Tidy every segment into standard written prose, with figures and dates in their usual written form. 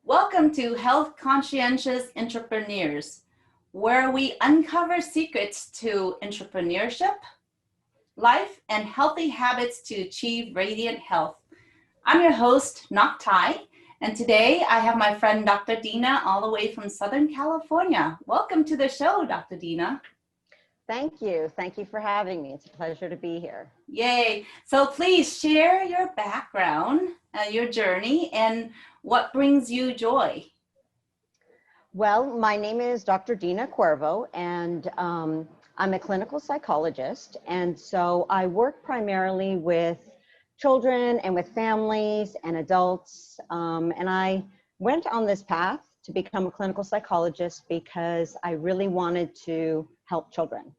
Welcome to Health Conscientious Entrepreneurs, where we uncover secrets to entrepreneurship, life, and healthy habits to achieve radiant health. I'm your host, Ngoc Tai, and today I have my friend Dr. Dina all the way from Southern California. Welcome to the show, Dr. Dina. Thank you. Thank you for having me. It's a pleasure to be here. Yay. So please share your background, your journey, and what brings you joy. Well, my name is Dr. Dina Cuervo, and I'm a clinical psychologist. And so I work primarily with children and with families and adults. And I went on this path to become a clinical psychologist because I really wanted to help children.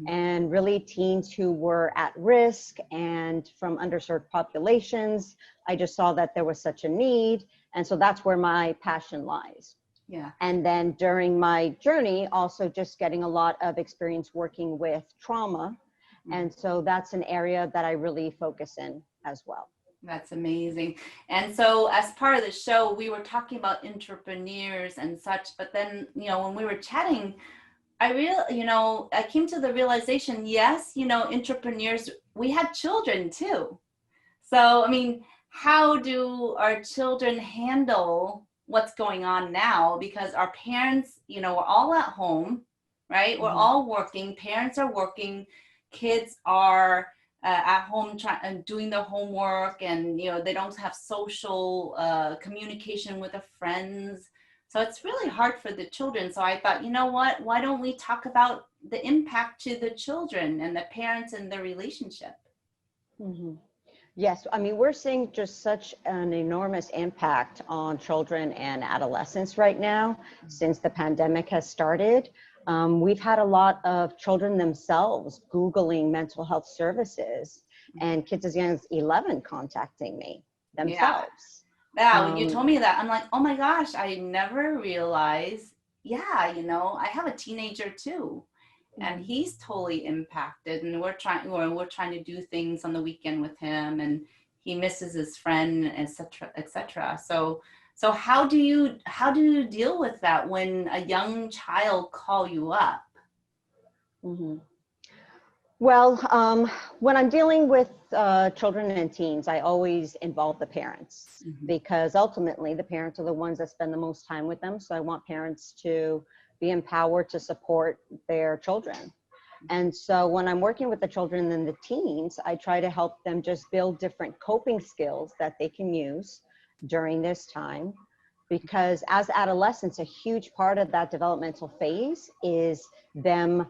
And really teens who were at risk and from underserved populations. I just saw that there was such a need. And so that's where my passion lies. Yeah. And then during my journey, also just getting a lot of experience working with trauma. And so that's an area that I really focus in as well. That's amazing. And so as part of the show, we were talking about entrepreneurs and such, but then, when we were chatting, I came to the realization, yes, entrepreneurs, we had children too. So, how do our children handle what's going on now? Because our parents, we're all at home, right? We're all working. Parents are working. Kids are at home doing their homework, and, they don't have social communication with their friends. So it's really hard for the children. So I thought, what, why don't we talk about the impact to the children and the parents and their relationship? Yes, we're seeing just such an enormous impact on children and adolescents right now since the pandemic has started. We've had a lot of children themselves Googling mental health services and kids as young as 11 contacting me themselves. Yeah, when you told me that, I'm like, oh my gosh, I never realized, I have a teenager too. And he's totally impacted, and we're trying to do things on the weekend with him, and he misses his friend, etc., etc. So how do you deal with that when a young child call you up? Well, when I'm dealing with children and teens, I always involve the parents because ultimately the parents are the ones that spend the most time with them. So I want parents to be empowered to support their children. And so when I'm working with the children and the teens, I try to help them just build different coping skills that they can use during this time. Because as adolescents, a huge part of that developmental phase is them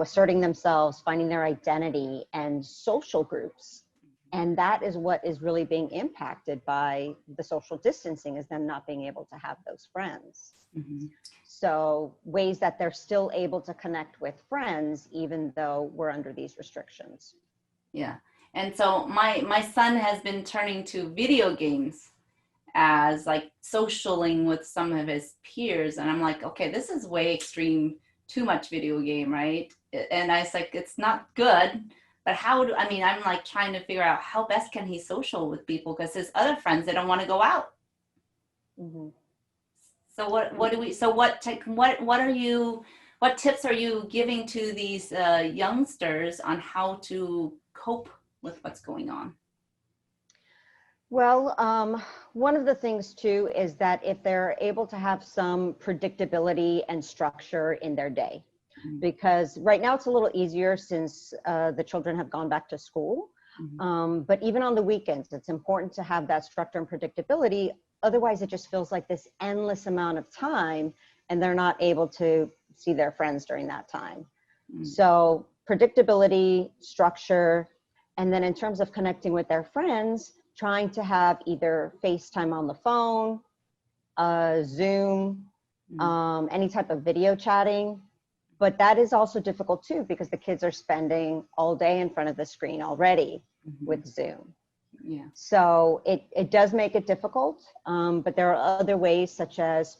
asserting themselves, finding their identity and social groups. And that is what is really being impacted by the social distancing, is them not being able to have those friends. So ways that they're still able to connect with friends, even though we're under these restrictions. Yeah. And so my son has been turning to video games as like socialing with some of his peers. And I'm like, okay, this is way extreme. Too much video game, right? And I was like, it's not good, but I'm like trying to figure out how best can he social with people, because his other friends, they don't want to go out. So what tips are you giving to these youngsters on how to cope with what's going on? Well, one of the things too is that if they're able to have some predictability and structure in their day, because right now it's a little easier since the children have gone back to school. But even on the weekends, it's important to have that structure and predictability. Otherwise, it just feels like this endless amount of time and they're not able to see their friends during that time. So predictability, structure, and then in terms of connecting with their friends, trying to have either FaceTime on the phone, Zoom, any type of video chatting. But that is also difficult too, because the kids are spending all day in front of the screen already with Zoom. Yeah. So it does make it difficult, but there are other ways such as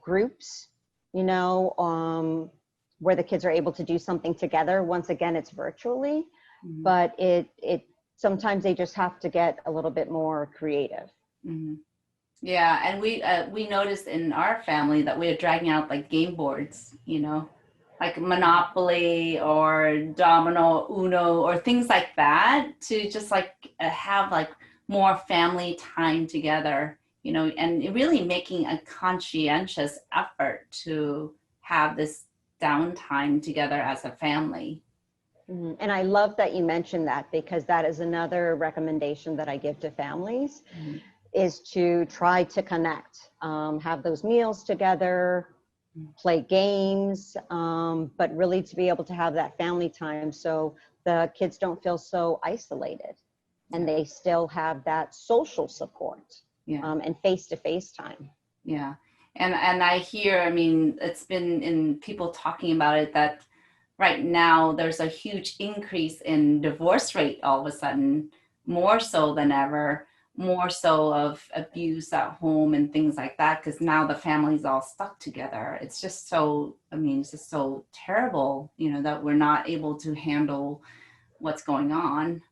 groups, where the kids are able to do something together. Once again, it's virtually, but it sometimes they just have to get a little bit more creative. Yeah, and we noticed in our family that we are dragging out like game boards, like Monopoly or Domino, Uno, or things like that to just like have like more family time together, and really making a conscientious effort to have this downtime together as a family. And I love that you mentioned that, because that is another recommendation that I give to families, Mhm. is to try to connect, have those meals together, play games, but really to be able to have that family time so the kids don't feel so isolated and Yeah, they still have that social support, yeah. and face-to-face time. Yeah. And I hear, I mean, it's been in people talking about it that right now there's a huge increase in divorce rate all of a sudden, more so than ever, more so of abuse at home and things like that, because now the family's all stuck together. It's just so, I mean, it's just so terrible, that we're not able to handle what's going on.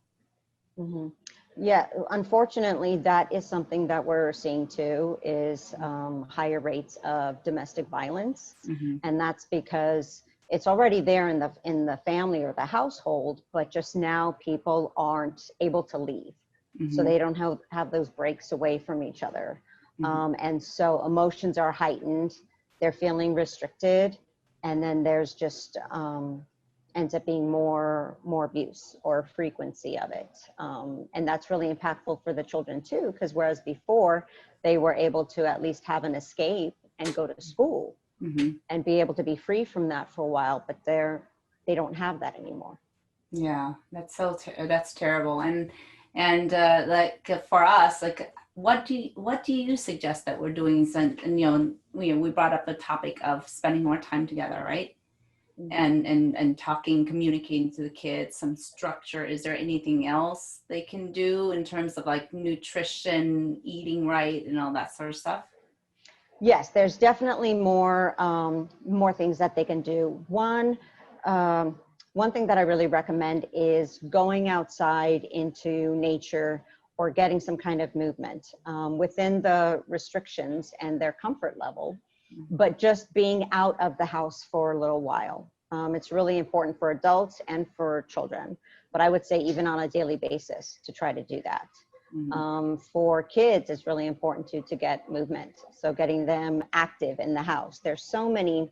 Mhm. Yeah, unfortunately, that is something that we're seeing too, is higher rates of domestic violence, Mm-hmm. and that's because it's already there in the family or the household, but just now people aren't able to leave, so Mm-hmm. they don't have those breaks away from each other, Mm-hmm. and so emotions are heightened, they're feeling restricted, and then there's just ends up being more abuse or frequency of it, and that's really impactful for the children too, because whereas before they were able to at least have an escape and go to school Mm-hmm. and be able to be free from that for a while, but they don't have that anymore. Yeah, that's that's terrible. And like for us, like what do you suggest that we're doing? And we brought up the topic of spending more time together, right? Mhm. And talking, communicating to the kids, some structure. Is there anything else they can do in terms of like nutrition, eating right, and all that sort of stuff? Yes, there's definitely more things that they can do. Um, one thing that I really recommend is going outside into nature or getting some kind of movement, within the restrictions and their comfort level, but just being out of the house for a little while. It's really important for adults and for children, but I would say even on a daily basis to try to do that. Mm-hmm. For kids, it's really important to get movement. So getting them active in the house. There's so many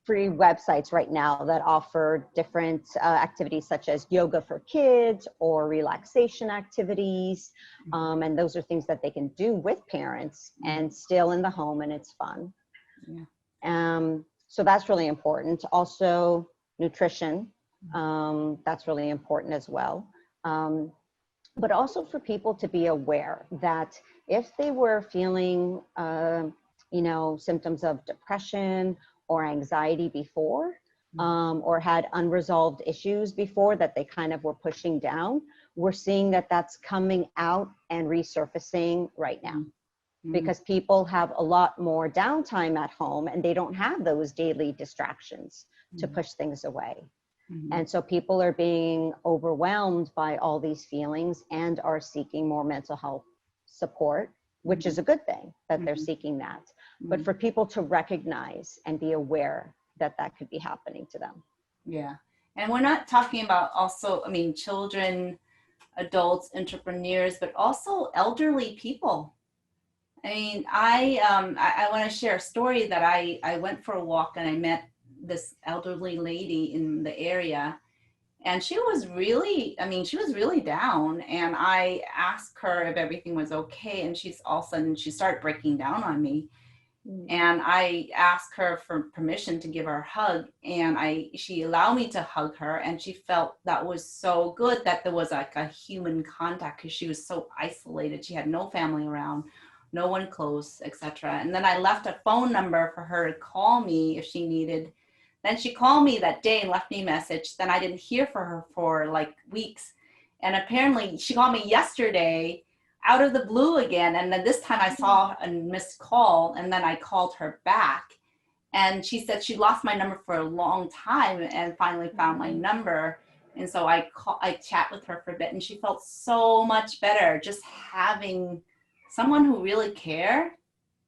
free websites right now that offer different activities such as yoga for kids or relaxation activities. And those are things that they can do with parents and still in the home, and it's fun. Yeah. So that's really important. Also, nutrition, that's really important as well. Um, but also for people to be aware that if they were feeling, symptoms of depression or anxiety before, or had unresolved issues before that they kind of were pushing down, we're seeing that that's coming out and resurfacing right now, Mm-hmm. because people have a lot more downtime at home and they don't have those daily distractions to push things away. Mm-hmm. And so people are being overwhelmed by all these feelings and are seeking more mental health support, which is a good thing that they're Mm-hmm. seeking that. But Mm-hmm. for people to recognize and be aware that that could be happening to them. Yeah. And we're not talking about also, I mean, children, adults, entrepreneurs, but also elderly people. I mean, I want to share a story that I went for a walk and I met this elderly lady in the area, and she was really, I mean, she was really down, and I asked her if everything was okay, and she's all of a sudden she started breaking down on me. And I asked her for permission to give her a hug, and she allowed me to hug her, and she felt that was so good that there was like a human contact, because she was so isolated. She had no family around, no one close, etc. And then I left a phone number for her to call me if she needed. Then she called me that day and left me a message. Then I didn't hear from her for like weeks, and apparently she called me yesterday out of the blue again. And then this time I saw a missed call, and then I called her back. And she said she lost my number for a long time and finally found my number. And so I chat with her for a bit, and she felt so much better just having someone who really care,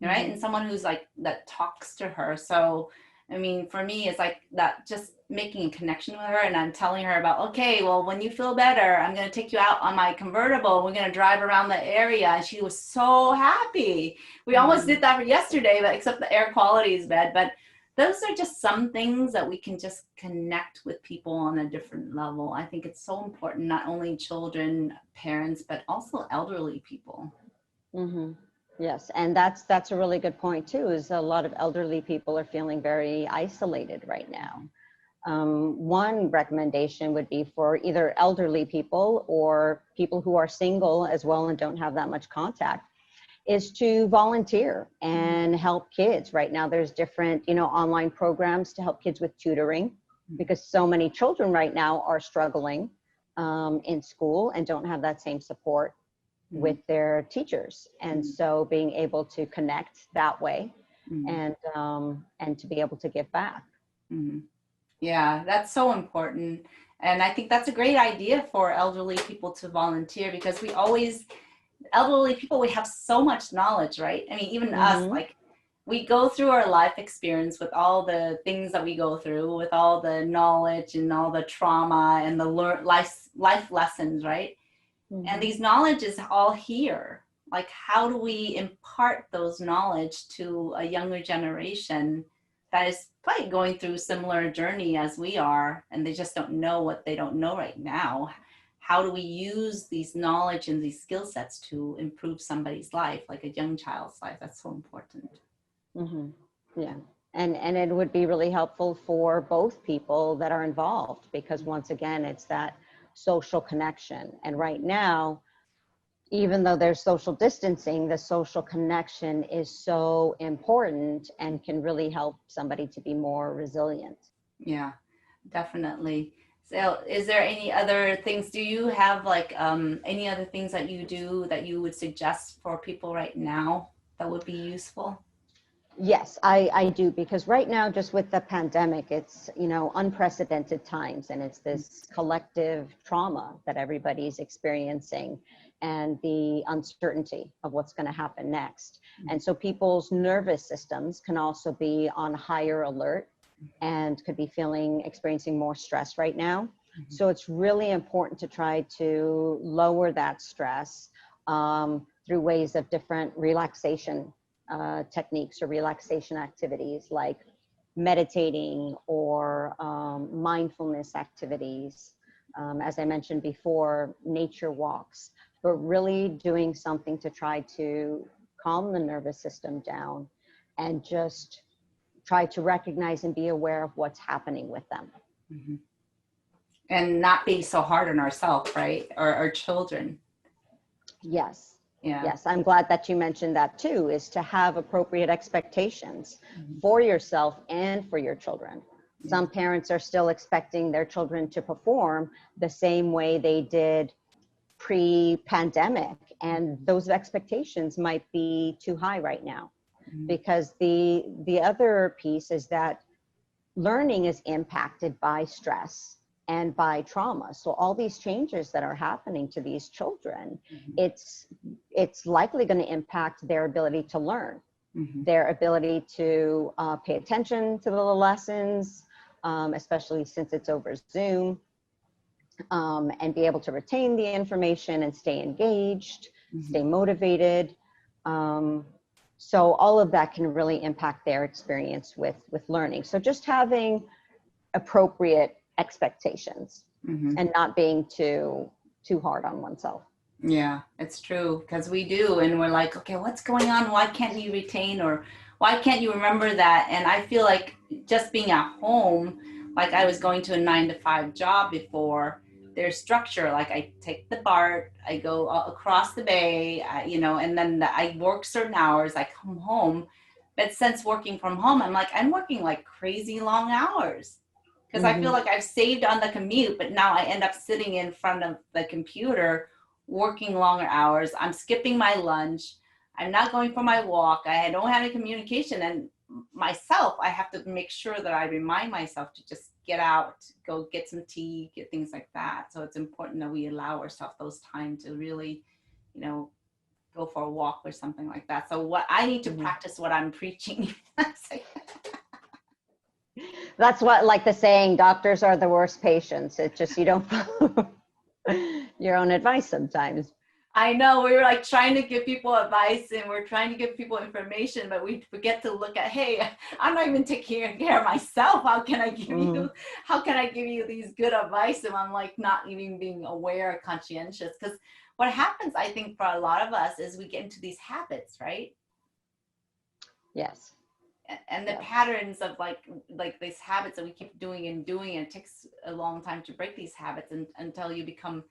right? Mhm. And someone who's like, that talks to her. So, I mean, for me, it's like that, just making a connection with her. And I'm telling her about, okay, well, when you feel better, I'm going to take you out on my convertible. We're going to drive around the area. And she was so happy. We almost did that for yesterday, but except the air quality is bad. But those are just some things that we can just connect with people on a different level. I think it's so important, not only children, parents, but also elderly people. Mhm. Yes, and that's a really good point too. Is a lot of elderly people are feeling very isolated right now. One recommendation would be for either elderly people or people who are single as well and don't have that much contact, is to volunteer and help kids. Right now, there's different, online programs to help kids with tutoring, because so many children right now are struggling in school and don't have that same support with their teachers. And so being able to connect that way and to be able to give back. Mm-hmm. Yeah, that's so important. And I think that's a great idea for elderly people to volunteer, because we always, elderly people, we have so much knowledge, right? I mean, even us, Mm-hmm. like, we go through our life experience with all the things that we go through, with all the knowledge and all the trauma and the life lessons, right? And Mm-hmm. these knowledge is all here. Like, how do we impart those knowledge to a younger generation that is probably going through similar journey as we are, and they just don't know what they don't know right now? How do we use these knowledge and these skill sets to improve somebody's life, like a young child's life? That's so important. Mm-hmm. Yeah. And it would be really helpful for both people that are involved, because once again, it's that social connection. And right now, even though there's social distancing, the social connection is so important and can really help somebody to be more resilient. Yeah, definitely. So is there any other things, do you have like any other things that you do that you would suggest for people right now that would be useful? Yes, I do, because right now, just with the pandemic, it's, unprecedented times, and it's this collective trauma that everybody's experiencing and the uncertainty of what's going to happen next. And so people's nervous systems can also be on higher alert and could be experiencing more stress right now. So it's really important to try to lower that stress through ways of different relaxation techniques or relaxation activities, like meditating or mindfulness activities. As I mentioned before, nature walks, but really doing something to try to calm the nervous system down and just try to recognize and be aware of what's happening with them. Mm-hmm. And not be so hard on ourselves, right? Or our children. Yes. Yeah. Yes, I'm glad that you mentioned that too, is to have appropriate expectations Mm-hmm. for yourself and for your children. Yeah. Some parents are still expecting their children to perform the same way they did pre-pandemic, and those expectations might be too high right now. Mm-hmm. Because the other piece is that learning is impacted by stress and by trauma. So all these changes that are happening to these children, Mm-hmm. it's likely going to impact their ability to learn, Mm-hmm. their ability to pay attention to the lessons, especially since it's over Zoom, and be able to retain the information and stay engaged, Mm-hmm. stay motivated. So all of that can really impact their experience with learning. So just having appropriate expectations Mm-hmm. and not being too hard on oneself. Yeah, it's true, because we do, and we're like, okay, what's going on? Why can't you retain, or why can't you remember that? And I feel like just being at home, like I was going to a 9 to 5 job before, there's structure. Like I take the BART, I go across the bay, and then I work certain hours, I come home. But since working from home, I'm working like crazy long hours, because I feel Mm-hmm. like I've saved on the commute, but now I end up sitting in front of the computer working longer hours. I'm skipping my lunch. I'm not going for my walk. I don't have any communication. And myself, I have to make sure that I remind myself to just get out, go get some tea, get things like that. So it's important that we allow ourselves those time to really, go for a walk or something like that. So what I need to Mhm. practice what I'm preaching. That's what, like the saying, doctors are the worst patients. It's just you don't follow your own advice sometimes. I know we were like trying to give people advice and we're trying to give people information, but we forget to look at, hey, I'm not even taking care of myself. How can I give Mhm. you these good advice if I'm like not even being aware or conscientious? Because what happens, I think, for a lot of us is we get into these habits, right? Yes. And the Yes. patterns of like these habits that we keep doing and doing, and it takes a long time to break these habits until you become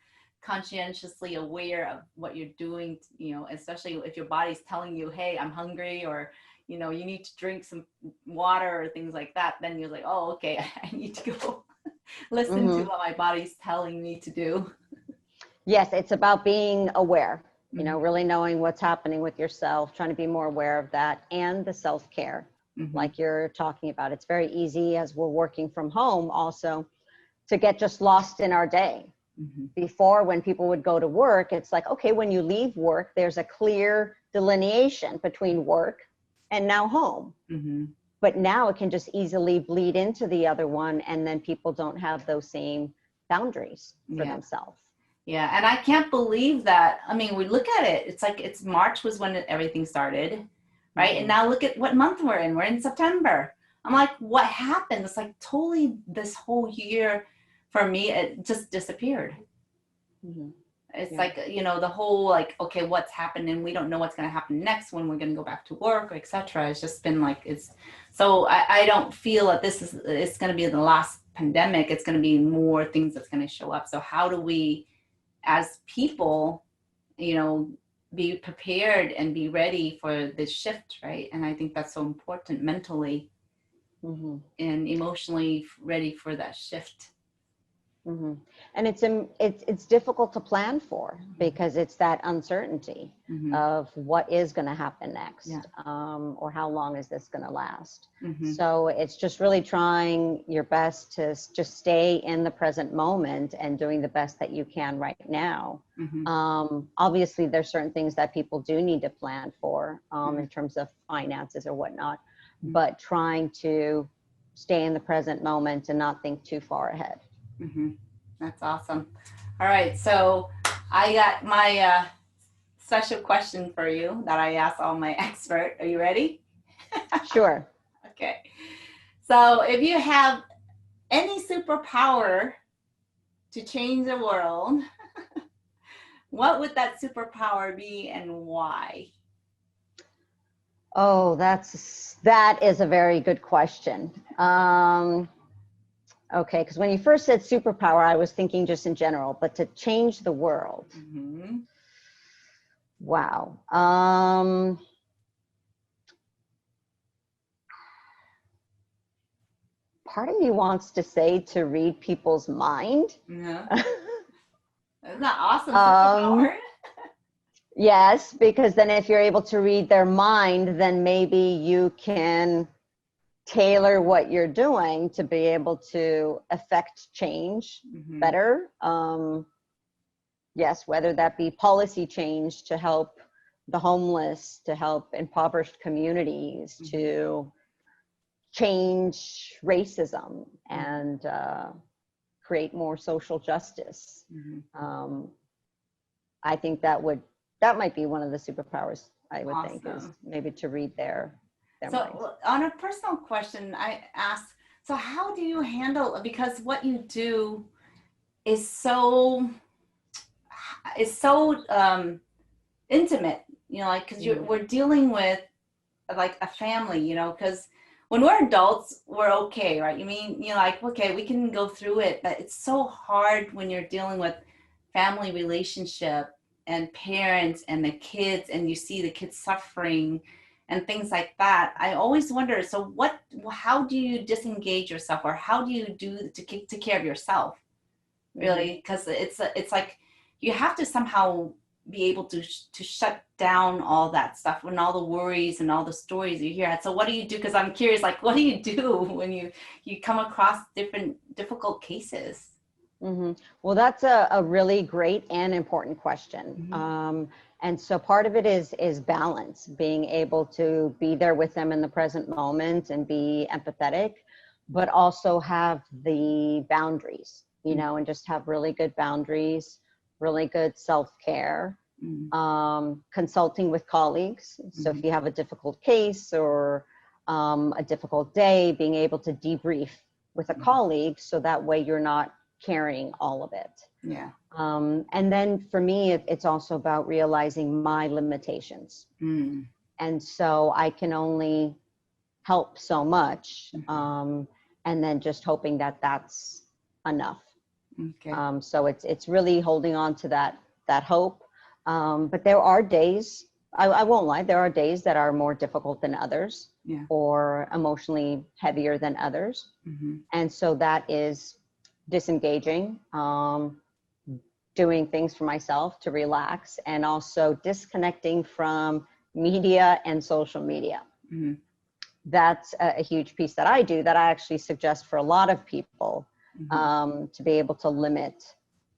conscientiously aware of what you're doing, you know, especially if your body's telling you, hey, I'm hungry, or you know, you need to drink some water or things like that, then you're like, oh, okay, I need to go listen to Mhm. what my body's telling me to do. Yes, it's about being aware, you know, Mm-hmm. really knowing what's happening with yourself, trying to be more aware of that, and the self-care, Mm-hmm. like you're talking about. It's very easy as we're working from home also to get just lost in our day. Mm-hmm. Before, when people would go to work, it's like, okay, when you leave work, there's a clear delineation between work and now home. Mm-hmm. But now it can just easily bleed into the other one, and then people don't have those same boundaries for Yeah. themselves. Yeah, and I can't believe that. I mean, we look at it, it's like it's March was when everything started, right? And Mm-hmm. now look at what month we're in. We're in September. I'm like, what happened? It's like totally this whole year for me, it just disappeared. Mm-hmm. It's Yeah. like, you know, the whole like, okay, what's happened and we don't know what's going to happen next when we're going to go back to work, etc. It's just been like, it's so I don't feel that this is it's going to be the last pandemic. It's going to be more things that's going to show up. So how do we as people, you know, be prepared and be ready for this shift, right? And I think that's so important, mentally Mm-hmm. and emotionally ready for that shift. Mm-hmm. And it's difficult to plan for because it's that uncertainty Mm-hmm. of what is going to happen Yeah. next, or how long is this going to last. Mm-hmm. So it's just really trying your best to just stay in the present moment and doing the best that you can right now. Mm-hmm. Obviously, there's certain things that people do need to plan for, Mm-hmm. in terms of finances or whatnot, Mm-hmm. but trying to stay in the present moment and not think too far ahead. Mm-hmm. That's awesome. All right, so I got my special question for you that I ask all my expert. Are you ready? Sure. Okay. So if you have any superpower to change the world, what would that superpower be and why? Oh, that is a very good question. Okay, because when you first said superpower, I was thinking just in general, but to change the world, Mm-hmm. wow. Part of me wants to say to read people's mind. Yeah. Isn't that awesome um, superpower? yes, because then if you're able to read their mind, then maybe you can tailor what you're doing to be able to affect change Mm-hmm. better. Yes, whether that be policy change to help the homeless, to help impoverished communities, Mm-hmm. to change racism Mm-hmm. and create more social justice. Mm-hmm. Um, I think that might be one of the superpowers. I would think is Awesome. maybe to read their minds. So on a personal question, I asked, so how do you handle, because what you do is so intimate, you know, like because Mm-hmm. we're dealing with like a family, you know, because when we're adults we're okay, right? You mean, you know, like okay, we can go through it, but it's so hard when you're dealing with family relationship and parents and the kids, and you see the kids suffering and things like that. I always wonder, so how do you disengage yourself, or how do you do to take care of yourself, Mm-hmm. really? Because it's like you have to somehow be able to shut down all that stuff and all the worries and all the stories you hear. So what do you do? Because I'm curious, like what do you do when you come across different difficult cases? Mm-hmm. Well, that's a really great and important question. Mm-hmm. And so part of it is balance, being able to be there with them in the present moment and be empathetic, but also have the boundaries, you know, and just have really good boundaries, really good self-care, consulting with colleagues. So if you have a difficult case or a difficult day, being able to debrief with a colleague so that way you're not carrying all of it. Yeah. And then for me, it's also about realizing my limitations. And so I can only help so much. And then just hoping that that's enough. Okay. So it's really holding on to that hope. But there are days, I won't lie, there are days that are more difficult than others, or emotionally heavier than others. And so that is disengaging, doing things for myself to relax, and also disconnecting from media and social media. That's a huge piece that I do, that I actually suggest for a lot of people, to be able to limit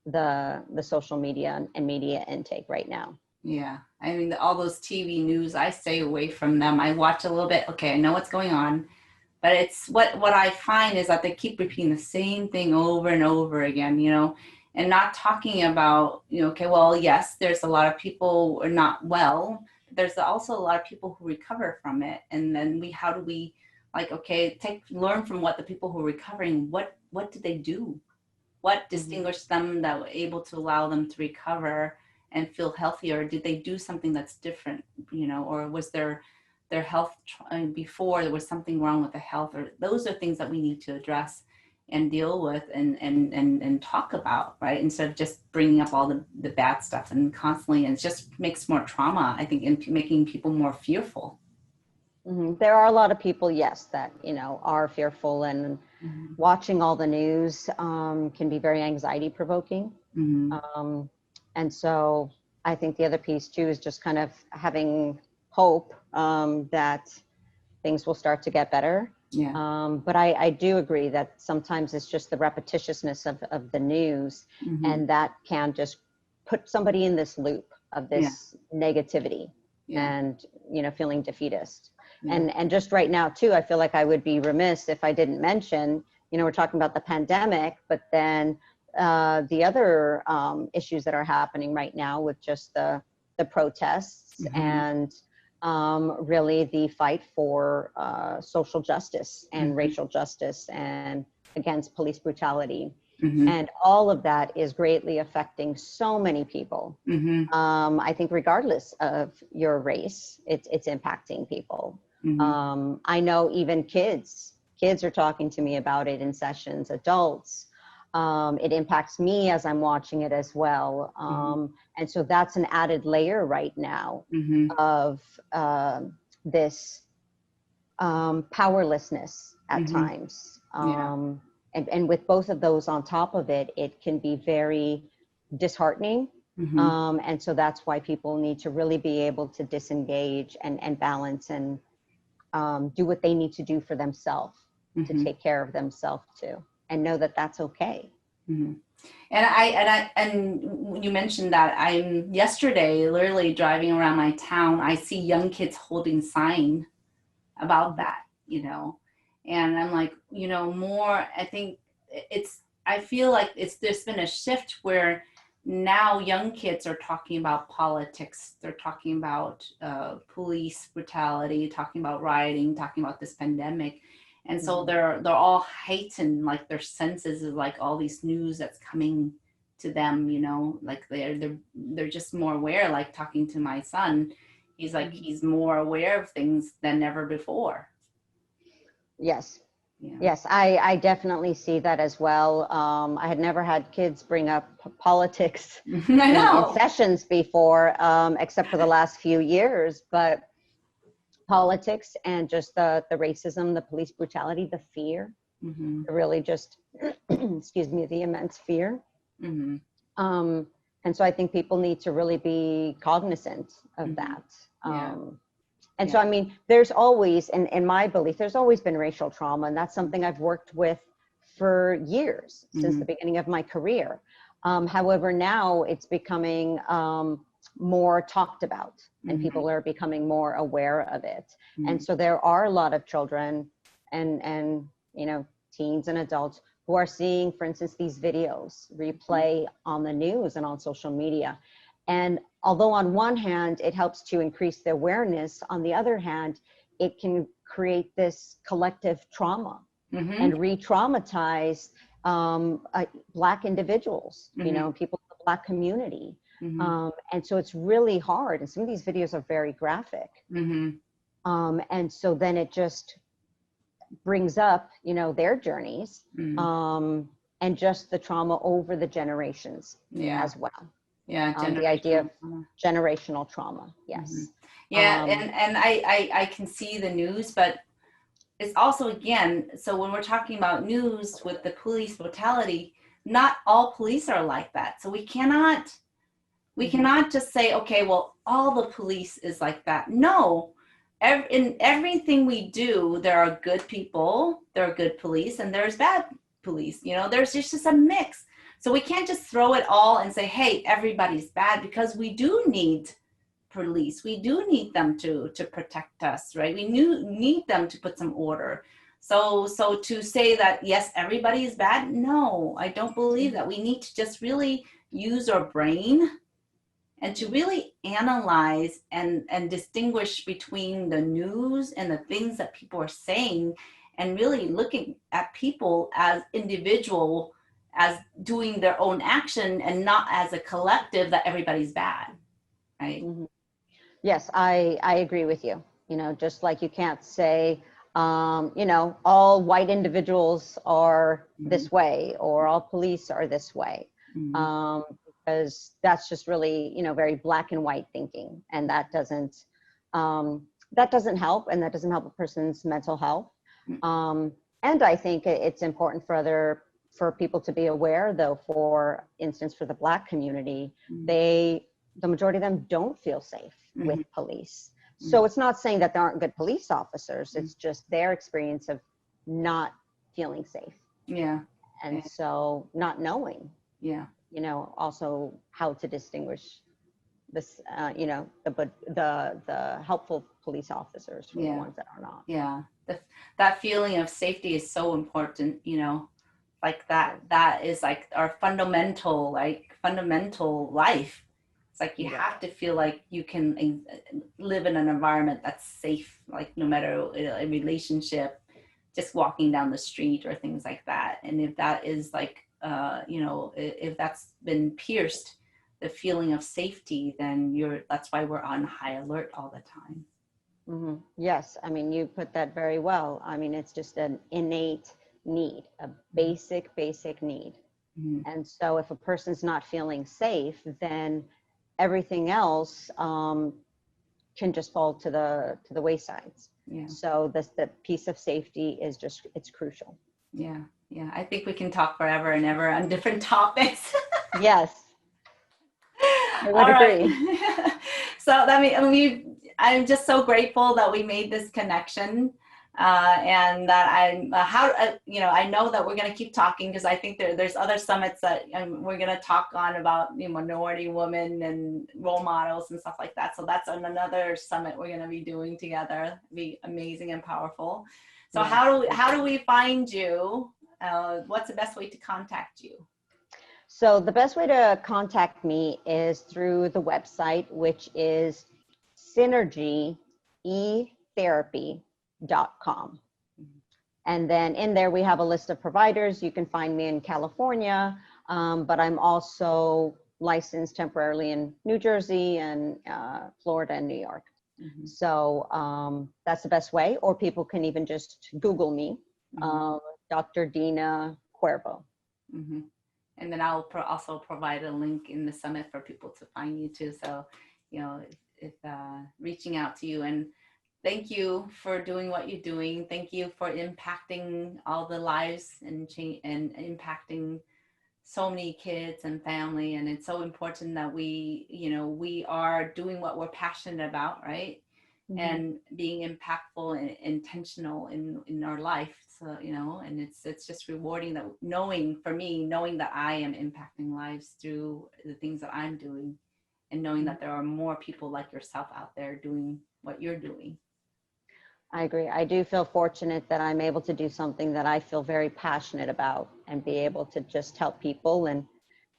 the social media and media intake right now. Yeah. I mean, all those TV news, I stay away from them. I watch a little bit. Okay, I know what's going on. But it's what I find is that they keep repeating the same thing over and over again, you know, and not talking about, you know, okay, well, yes, there's a lot of people who are not well. But there's also a lot of people who recover from it. And then how do we, like, okay, learn from what the people who are recovering, what did they do? What distinguished them that were able to allow them to recover and feel healthier? Did they do something that's different, you know, or was their health before there was something wrong with the health? Or those are things that we need to address and deal with and talk about, right? Instead of just bringing up all the bad stuff and constantly, and it just makes more trauma, I think, in making people more fearful. There are a lot of people, yes, that, you know, are fearful, and watching all the news can be very anxiety provoking. And so I think the other piece too is just kind of having hope that things will start to get better. But I do agree that sometimes it's just the repetitiousness of the news, and that can just put somebody in this loop of this negativity and, you know, feeling defeatist. And just right now too, I feel like I would be remiss if I didn't mention, you know, we're talking about the pandemic, but then the other issues that are happening right now with just the protests and really the fight for social justice and racial justice and against police brutality. And all of that is greatly affecting so many people. I think regardless of your race, it's impacting people. I know even kids are talking to me about it in sessions, adults. It impacts me as I'm watching it as well. And so that's an added layer right now of this powerlessness at times. And with both of those on top of it, it can be very disheartening. And so that's why people need to really be able to disengage and balance and do what they need to do for themselves, to take care of themselves too, and know that that's okay. And you mentioned that I'm yesterday literally driving around my town, I see young kids holding sign about that, you know, and I'm like, you know, more, I think I feel like there's been a shift where now young kids are talking about politics. They're talking about police brutality, talking about rioting, talking about this pandemic. And so they're all heightened, like their senses of like all these news that's coming to them, you know, like they're just more aware. Like talking to my son, he's like, he's more aware of things than ever before. Yes. Yes, I definitely see that as well. I had never had kids bring up politics in sessions before, except for the last few years, but politics and just the racism, the police brutality, the fear, really just, excuse me, the immense fear. And so I think people need to really be cognizant of that. And so, I mean, there's always, in my belief, there's always been racial trauma, and that's something I've worked with for years, since the beginning of my career. However, now it's becoming more talked about, and people are becoming more aware of it. And so there are a lot of children and you know, teens and adults who are seeing, for instance, these videos replay on the news and on social media. And although on one hand it helps to increase the awareness, on the other hand it can create this collective trauma and re-traumatize Black individuals, you know, people in the Black community. And so it's really hard. And some of these videos are very graphic. And so then it just brings up, you know, their journeys and just the trauma over the generations as well. Yeah, the idea of generational trauma. Yes. Yeah, and I can see the news, but it's also, again, so when we're talking about news with the police brutality, not all police are like that. So we cannot just say, okay, well, all the police is like that. No, in everything we do, there are good people, there are good police, and there's bad police. You know, there's just a mix. So we can't just throw it all and say, hey, everybody's bad, because we do need police. We do need them to protect us, right? We need them to put some order. So to say that, yes, everybody is bad, no, I don't believe that. We need to just really use our brain and to really analyze and distinguish between the news and the things that people are saying, and really looking at people as individual, as doing their own action, and not as a collective that everybody's bad, right? Yes, I agree with you. You know, just like you can't say, you know, all white individuals are this way, or all police are this way, because that's just really, you know, very black and white thinking, and that doesn't help, and that doesn't help a person's mental health. And I think it's important for people to be aware, though, for instance, for the Black community, the majority of them don't feel safe with police. So it's not saying that there aren't good police officers. It's just their experience of not feeling safe. Yeah. And so not knowing, you know, also how to distinguish this, you know, the helpful police officers from the ones that are not. Yeah. That feeling of safety is so important, you know, like that is like our fundamental life. It's like you have to feel like you can live in an environment that's safe, like no matter a relationship, just walking down the street or things like that. And if that is like, you know, if that's been pierced, the feeling of safety, then that's why we're on high alert all the time. Yes, I mean, you put that very well. I mean, it's just an innate need, a basic need. And so if a person's not feeling safe, then everything else can just fall to the waysides. So the piece of safety is just, it's crucial. Yeah. I think we can talk forever and ever on different topics. Yes, I would agree. Right. So I'm just so grateful that we made this connection. And that you know, I know that we're going to keep talking, because I think there's other summits that we're going to talk on about, you know, minority women and role models and stuff like that. So that's another summit we're going to be doing together. It'll be amazing and powerful. So how do we find you? What's the best way to contact you? So the best way to contact me is through the website, which is synergyetherapy.com. And then in there, we have a list of providers. You can find me in California, but I'm also licensed temporarily in New Jersey and Florida and New York. So that's the best way, or people can even just Google me, Dr. Dina Cuervo. And then I'll also provide a link in the summit for people to find you too. So, you know, if reaching out to you, and thank you for doing what you're doing. Thank you for impacting all the lives and impacting so many kids and family. And it's so important that we are doing what we're passionate about, right? And being impactful and intentional in our life. So, you know, and it's just rewarding that knowing that I am impacting lives through the things that I'm doing. and knowing that there are more people like yourself out there doing what you're doing. I agree. I do feel fortunate that I'm able to do something that I feel very passionate about and be able to just help people. And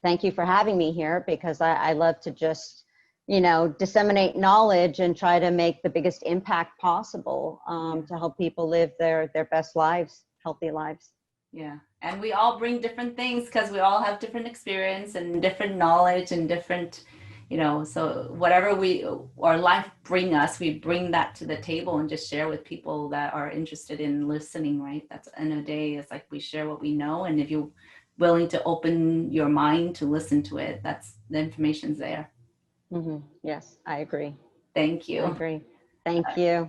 thank you for having me here, because I love to just, disseminate knowledge and try to make the biggest impact possible to help people live their best lives, healthy lives. Yeah. And we all bring different things because we all have different experience and different knowledge and different, so whatever our life bring us, we bring that to the table and just share with people that are interested in listening, right? That's end of the day, it's like we share what we know. And if you're willing to open your mind to listen to it, that's the information's there. Mm-hmm. Yes, I agree. Thank you. I agree. Thank you.